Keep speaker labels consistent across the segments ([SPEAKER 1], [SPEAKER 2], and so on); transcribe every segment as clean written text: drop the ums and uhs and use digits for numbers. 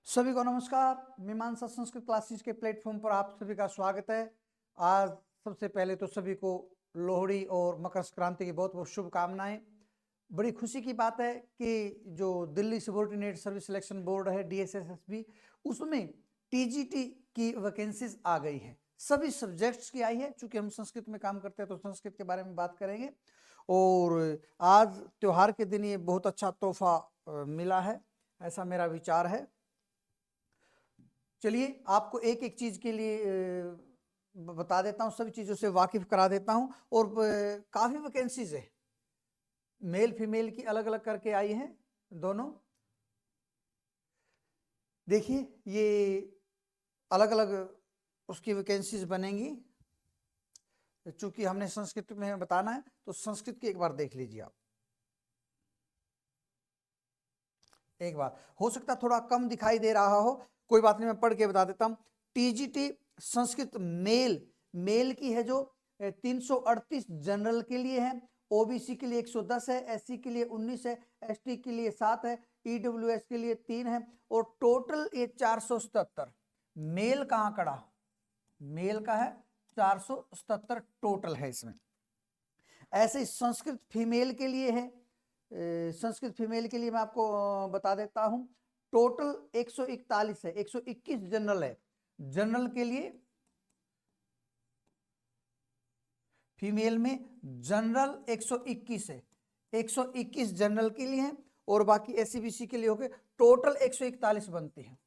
[SPEAKER 1] सभी को नमस्कार। मीमांसा संस्कृत क्लासेस के प्लेटफॉर्म पर आप सभी का स्वागत है। आज सबसे पहले तो सभी को लोहड़ी और मकर संक्रांति की बहुत बहुत शुभकामनाएं। बड़ी खुशी की बात है कि जो Delhi subordinate service selection board है DSSSB, उसमें TGT की वैकेंसीज आ गई हैं। सभी सब्जेक्ट्स की आई है। चूंकि हम संस्कृत में काम करते हैं तो संस्कृत के बारे में बात करेंगे। और आज त्योहार के दिन ये बहुत अच्छा तोहफा मिला है, ऐसा मेरा विचार है। चलिए आपको एक एक चीज के लिए बता देता हूँ, सभी चीजों से वाकिफ करा देता हूँ। और काफी वैकेंसीज है, मेल फीमेल की अलग अलग करके आई हैं दोनों। देखिए ये अलग अलग उसकी वैकेंसीज बनेंगी। चूंकि हमने संस्कृत में बताना है तो संस्कृत की एक बार देख लीजिए आप। एक बार हो सकता थोड़ा कम दिखाई दे रहा हो, कोई बात नहीं, मैं पढ़ के बता देता हूँ। TGT संस्कृत मेल की है जो 338 जनरल के लिए है, OBC के लिए 110 है, SC के लिए 19 है, ST के लिए 7 है, EWS के लिए 3 है और टोटल ये 477। मेल कहाँ कड़ा, मेल का है 477 टोटल है इसमें। ऐसे ही संस्कृत फीमेल के लिए है। संस्कृत फीमेल के लिए मैं आपको बता देता हूं, टोटल 141 है, 121 जनरल है। जनरल के लिए फीमेल में जनरल 121 है, 121 जनरल के लिए है और बाकी SC BC के लिए हो गए टोटल 141 बनते हैं।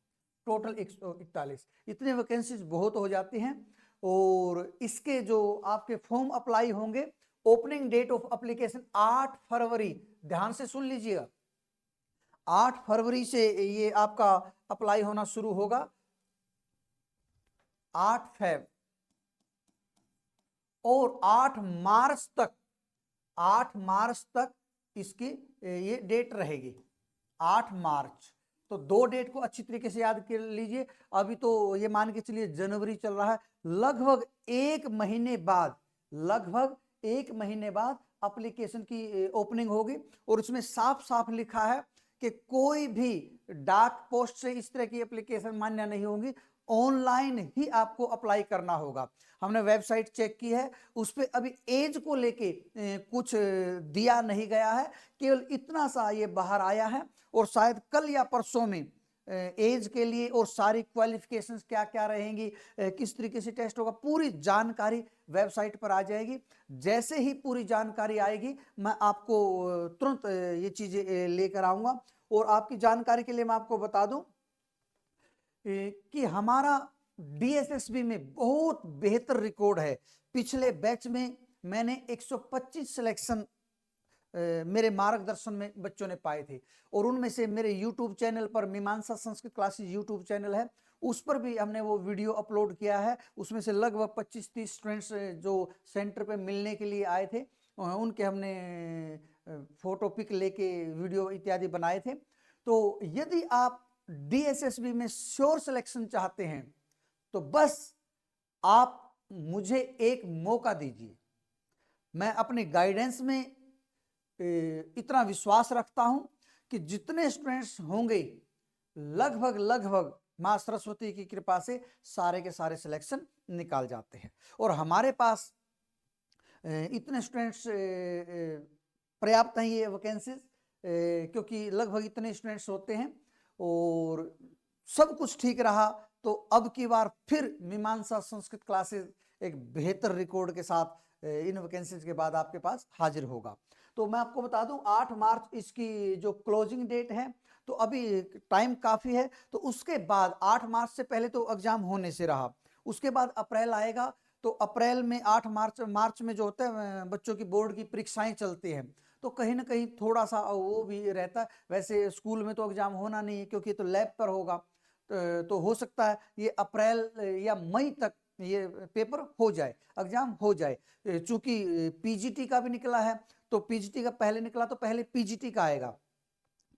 [SPEAKER 1] टोटल 141, इतने वैकेंसीज बहुत हो जाती हैं। और इसके जो आपके फॉर्म अप्लाई होंगे, ओपनिंग डेट ऑफ एप्लीकेशन 8 फरवरी, ध्यान से सुन लीजिएगा, 8 फरवरी से ये आपका अप्लाई होना शुरू होगा, 8 फेब, और 8 मार्च तक, 8 मार्च तक इसकी ये डेट रहेगी, 8 मार्च। तो 2 डेट को अच्छी तरीके से याद कर लीजिए। अभी तो ये मान के चलिए जनवरी चल रहा है, लगभग 1 महीने बाद, लगभग 1 महीने बाद एप्लीकेशन की ओपनिंग होगी। और उसमें साफ साफ लिखा है कि कोई भी डाक पोस्ट से इस तरह की एप्लीकेशन मान्य नहीं होगी, ऑनलाइन ही आपको अप्लाई करना होगा। हमने वेबसाइट चेक की है, उस पर अभी एज को लेके कुछ दिया नहीं गया है, केवल इतना सा ये बाहर आया है। और शायद कल या परसों में एज के लिए और सारी क्वालिफिकेशंस क्या क्या रहेंगी, किस तरीके से टेस्ट होगा, पूरी जानकारी वेबसाइट पर आ जाएगी। जैसे ही पूरी जानकारी आएगी मैं आपको तुरंत ये चीजें लेकर आऊंगा। और आपकी जानकारी के लिए मैं आपको बता दूं कि हमारा DSSB में बहुत बेहतर रिकॉर्ड है। पिछले बैच में मैंने 125 सिलेक्शन मेरे मार्गदर्शन में बच्चों ने पाए थे। और उनमें से मेरे YouTube चैनल पर, मीमांसा संस्कृत क्लासेस YouTube चैनल है, उस पर भी हमने वो वीडियो अपलोड किया है। उसमें से लगभग 25-30 स्टूडेंट्स जो सेंटर पे मिलने के लिए आए थे, उनके हमने फोटो पिक लेके वीडियो इत्यादि बनाए थे। तो यदि आप DSSB में श्योर सिलेक्शन चाहते हैं तो बस आप मुझे एक मौका दीजिए। मैं अपने गाइडेंस में इतना विश्वास रखता हूं कि जितने स्टूडेंट्स होंगे, लगभग लगभग मां सरस्वती की कृपा से सारे के सारे सिलेक्शन निकाल जाते हैं। और हमारे पास इतने स्टूडेंट्स पर्याप्त हैं ये वैकेंसीज, क्योंकि लगभग इतने स्टूडेंट्स होते हैं। और सब कुछ ठीक रहा तो अब की बार फिर मीमांसा संस्कृत क्लासेस एक बेहतर रिकॉर्ड के साथ इन वैकेंसीज के बाद आपके पास हाजिर होगा। तो मैं आपको बता दूं 8 मार्च इसकी जो क्लोजिंग डेट है, तो अभी टाइम काफी है। तो उसके बाद 8 मार्च से पहले तो एग्जाम होने से रहा, उसके बाद अप्रैल आएगा। तो अप्रैल में 8 मार्च में जो होता है बच्चों की बोर्ड की परीक्षाएं चलती हैं, तो कहीं ना कहीं थोड़ा सा वो भी रहता है। वैसे स्कूल में तो एग्जाम होना नहीं है क्योंकि तो लैब पर होगा, तो हो सकता है ये अप्रैल या मई तक ये पेपर हो जाए, एग्जाम हो जाए। चूंकि PGT का भी निकला है, तो PGT का पहले निकला तो पहले PGT का आएगा।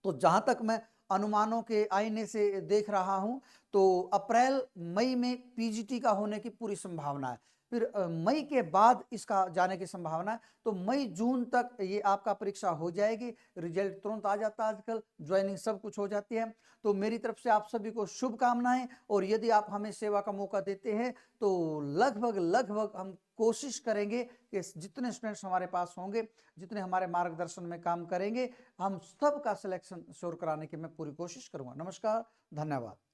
[SPEAKER 1] तो जहां तक मैं अनुमानों के आईने से देख रहा हूं तो अप्रैल मई में PGT का होने की पूरी संभावना है। फिर मई के बाद इसका जाने की संभावना है। तो मई जून तक ये आपका परीक्षा हो जाएगी, रिजल्ट तुरंत आ जाता है, आजकल ज्वाइनिंग सब कुछ हो जाती है। तो मेरी तरफ से आप सभी को शुभकामनाएं। और यदि आप हमें सेवा का मौका देते हैं तो लगभग हम कोशिश करेंगे कि जितने स्टूडेंट्स हमारे पास होंगे, जितने हमारे मार्गदर्शन में काम करेंगे, हम सबका सिलेक्शन श्योर कराने की मैं पूरी कोशिश करूंगा। नमस्कार, धन्यवाद।